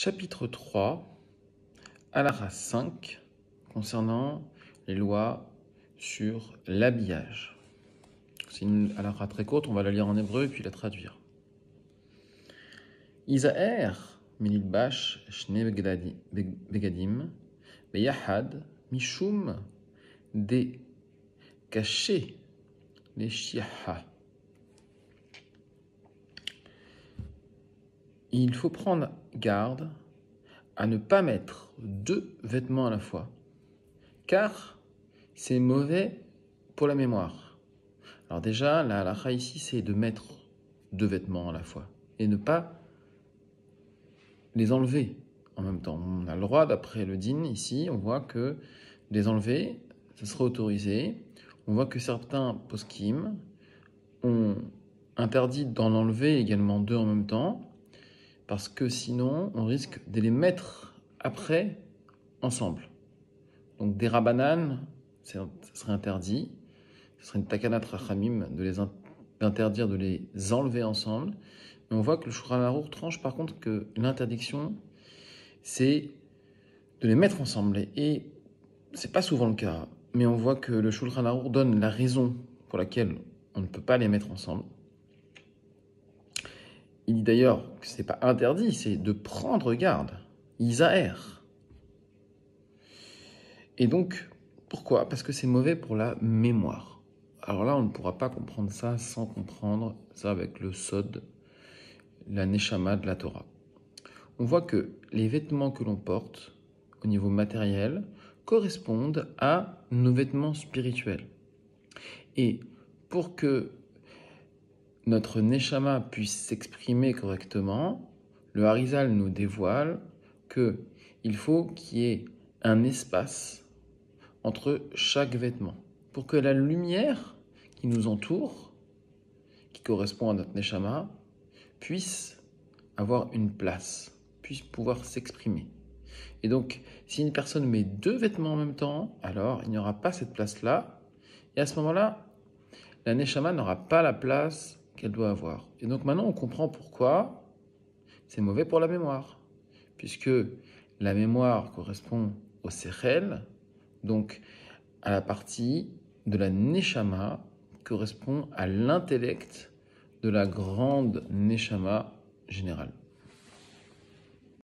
Chapitre 3, Halakha 5, concernant les lois sur l'habillage. C'est une halakha très courte, on va la lire en hébreu et puis la traduire. Izaer mililbash shne begadim beyahad mishum de caché les shiaha. Il faut prendre garde à ne pas mettre deux vêtements à la fois, car c'est mauvais pour la mémoire. Alors déjà, la halakha ici, c'est de mettre deux vêtements à la fois et ne pas les enlever en même temps. On a le droit, d'après le din, ici, on voit que les enlever, ce serait autorisé. On voit que certains poskim ont interdit d'en enlever également deux en même temps, parce que sinon, on risque de les mettre après ensemble. Donc des rabanan, ça serait interdit. Ce serait une takanat rachamim d'interdire de les enlever ensemble. Mais on voit que le Shulchan Aruch tranche par contre que l'interdiction, c'est de les mettre ensemble. Et c'est pas souvent le cas. Mais on voit que le Shulchan Aruch donne la raison pour laquelle on ne peut pas les mettre ensemble. Il dit d'ailleurs que c'est pas interdit, c'est de prendre garde. Isaer. Et donc, pourquoi ? Parce que c'est mauvais pour la mémoire. Alors là, on ne pourra pas comprendre ça sans comprendre ça avec le sod, la neshama de la Torah. On voit que les vêtements que l'on porte au niveau matériel correspondent à nos vêtements spirituels. Et pour que notre neshama puisse s'exprimer correctement, le Harizal nous dévoile qu'il faut qu'il y ait un espace entre chaque vêtement pour que la lumière qui nous entoure, qui correspond à notre neshama, puisse avoir une place, puisse pouvoir s'exprimer. Et donc, si une personne met deux vêtements en même temps, alors il n'y aura pas cette place-là, et à ce moment-là, la neshama n'aura pas la place qu'elle doit avoir. Et donc maintenant, on comprend pourquoi c'est mauvais pour la mémoire, puisque la mémoire correspond au sechel, donc à la partie de la neshama correspond à l'intellect de la grande neshama générale.